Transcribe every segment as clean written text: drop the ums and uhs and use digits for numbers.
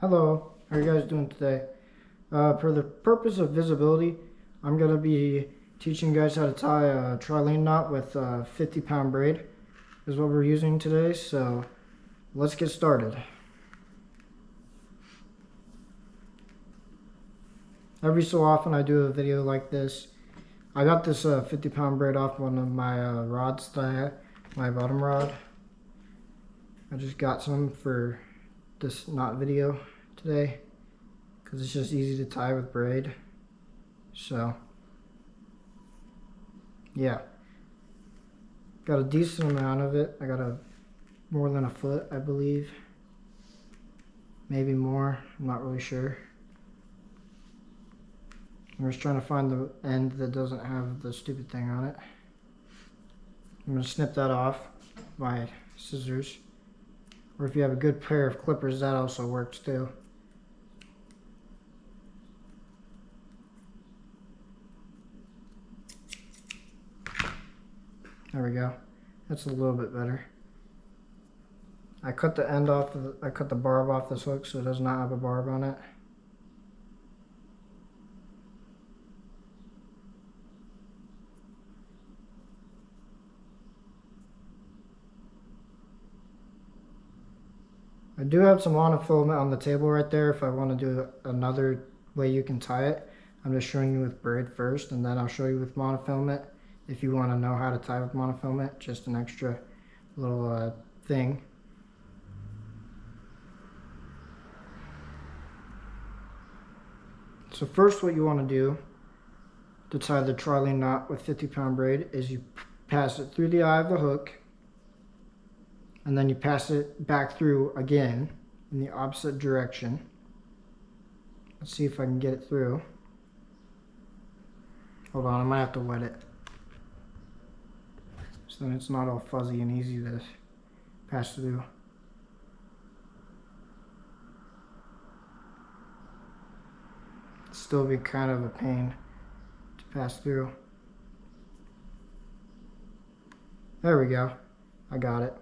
Hello, how are you guys doing today? For the purpose of visibility, I'm going to be teaching you guys how to tie a trilene knot with a 50-pound braid is what we're using today, so let's get started. Every so often I do a video like this. I got this 50-pound braid off one of my rods that I had, my bottom rod. I just got some for this knot video today because it's just easy to tie with braid. So yeah, got a decent amount of it. I got more than a foot, I believe, maybe more, I'm not really sure. I'm just trying to find the end that doesn't have the stupid thing on it. I'm going to snip that off with my scissors, or if you have a good pair of clippers, that also works too. There we go. That's a little bit better. I cut the end off, I cut the barb off this hook so it does not have a barb on it. I do have some monofilament on the table right there if I want to do another way you can tie it. I'm just showing you with braid first, and then I'll show you with monofilament if you want to know how to tie with monofilament, just an extra little thing. So first what you want to do to tie the trilene knot with 50-pound braid is you pass it through the eye of the hook, and then you pass it back through again in the opposite direction. Let's see if I can get it through. Hold on, I might have to wet it, so then it's not all fuzzy and easy to pass through. It'll still be kind of a pain to pass through. There we go, I got it.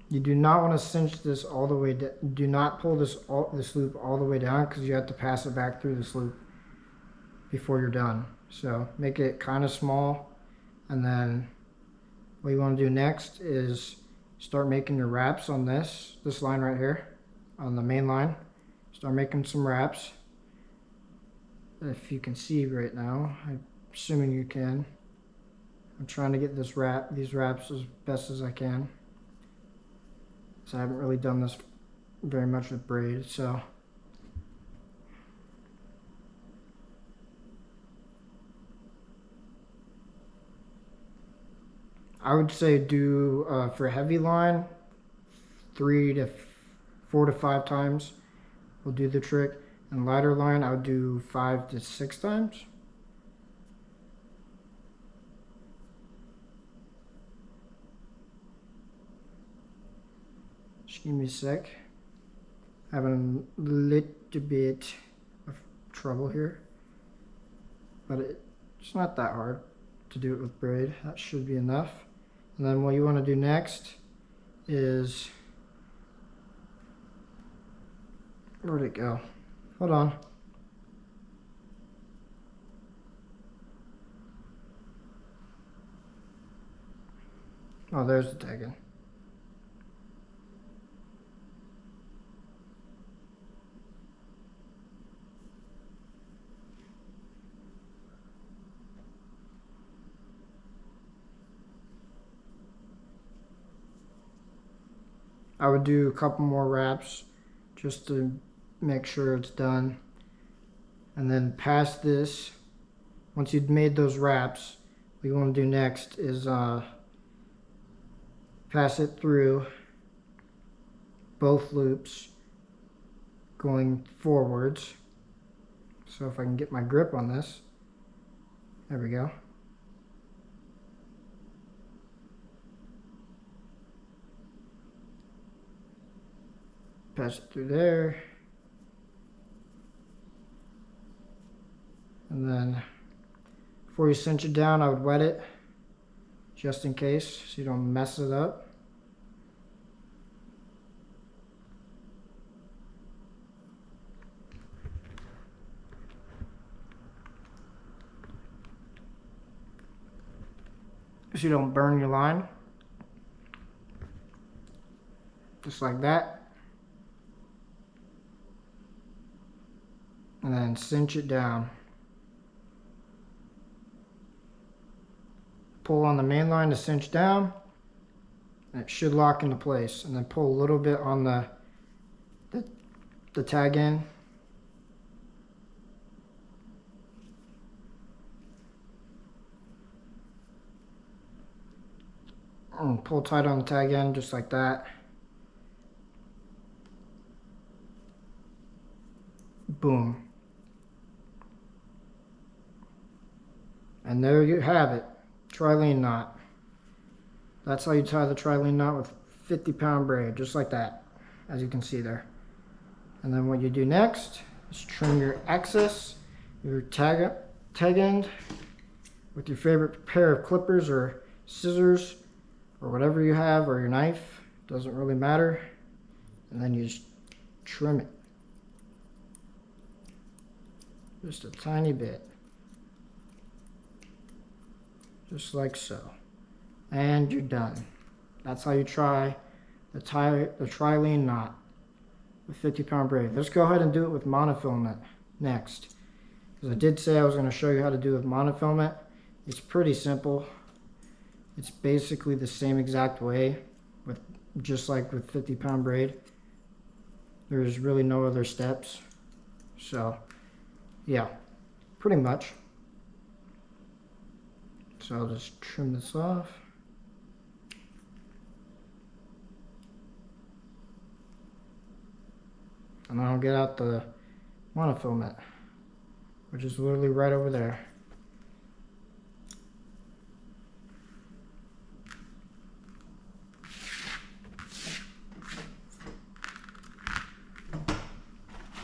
You do not want to cinch this all the way down. Do not pull this loop all the way down, because you have to pass it back through this loop before you're done. So make it kind of small, and then what you want to do next is start making your wraps on this line right here, on the main line. Start making some wraps. If you can see right now, I'm assuming you can. I'm trying to get these wraps as best as I can. So I haven't really done this very much with braid, so I would say do for a heavy line 4 to 5 times will do the trick, and lighter line I would do 5 to 6 times. Just give me a sec. Having a little bit of trouble here, but it's not that hard to do it with braid. That should be enough. And then what you want to do next is, where'd it go? Hold on. Oh, there's the tagging. I would do a couple more wraps just to make sure it's done, and then pass this. Once you've made those wraps, what you want to do next is pass it through both loops going forwards. So if I can get my grip on this, there we go. Pass it through there, and then before you cinch it down, I would wet it just in case so you don't mess it up. so you don't burn your line. Just like that. And then cinch it down. Pull on the main line to cinch down. And it should lock into place. And then pull a little bit on the tag end. And pull tight on the tag end just like that. Boom. And there you have it. Trilene knot. That's how you tie the trilene knot with 50-pound braid, just like that, as you can see there. And then what you do next is trim your excess, your tag end, with your favorite pair of clippers or scissors or whatever you have, or your knife, doesn't really matter. And then you just trim it. Just a tiny bit. Just like so. And you're done. That's how you tie the trilene knot with 50-pound braid. Let's go ahead and do it with monofilament next. Because I did say I was going to show you how to do it with monofilament. It's pretty simple. It's basically the same exact way, with just like with 50-pound braid. There's really no other steps. So, yeah, pretty much. So I'll just trim this off. And I'll get out the monofilament, which is literally right over there.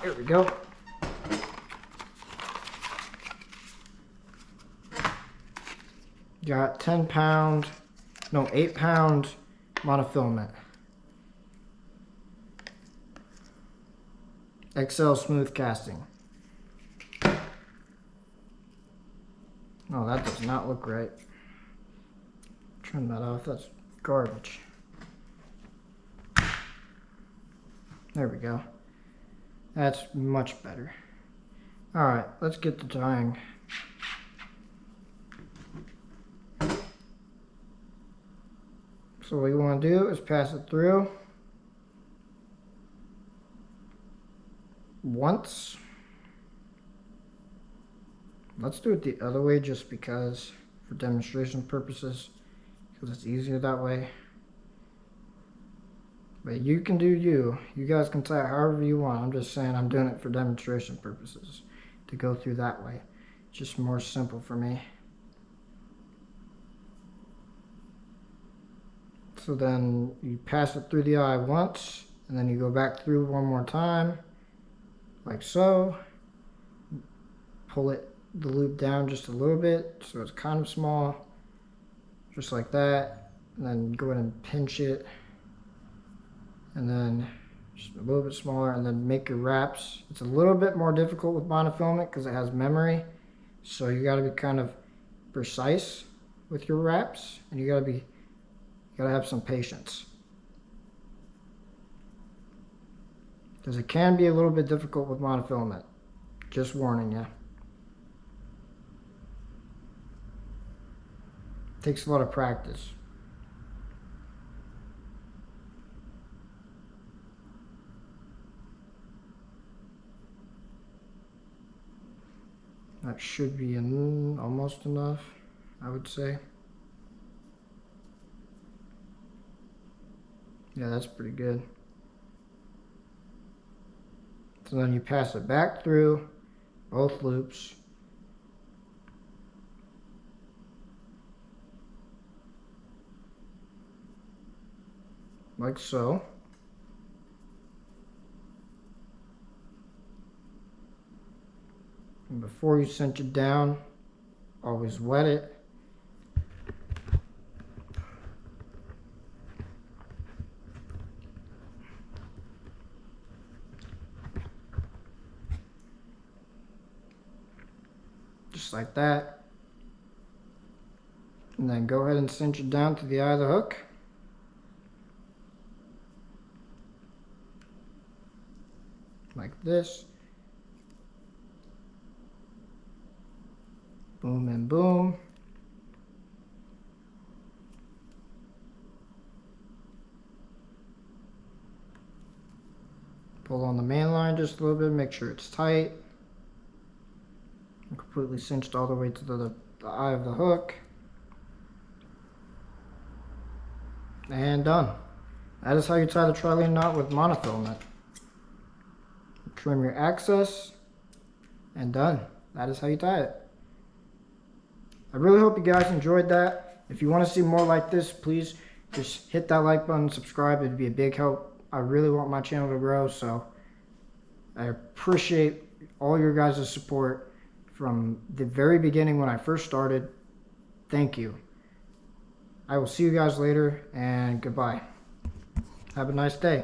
There we go. Got 8-pound monofilament. XL smooth casting. Oh, that does not look right. Trim that off, that's garbage. There we go. That's much better. Alright, let's get to tying. So what you want to do is pass it through once. Let's do it the other way just because, for demonstration purposes, because it's easier that way. But you can do you. You guys can tie it however you want. I'm just saying I'm doing it for demonstration purposes to go through that way. It's just more simple for me. So then you pass it through the eye once, and then you go back through one more time, like so. Pull the loop down just a little bit, so it's kind of small, just like that. And then go ahead and pinch it, and then just a little bit smaller, and then make your wraps. It's a little bit more difficult with monofilament because it has memory, so you got to be kind of precise with your wraps, and you got to have some patience, because it can be a little bit difficult with monofilament. Just warning you. Takes a lot of practice. That should be almost enough, I would say. Yeah, that's pretty good. So then you pass it back through both loops. Like so. And before you cinch it down, always wet it. Just like that. And then go ahead and cinch it down to the eye of the hook. Like this. Boom and boom. Pull on the main line just a little bit, make sure it's tight. I'm completely cinched all the way to the eye of the hook. And done. That is how you tie the trilene knot with monofilament. Trim your access, and done. That is how you tie it. I really hope you guys enjoyed that. If you want to see more like this, please just hit that like button, subscribe. It'd be a big help. I really want my channel to grow, so I appreciate all your guys' support from the very beginning when I first started. Thank you. I will see you guys later, and goodbye. Have a nice day.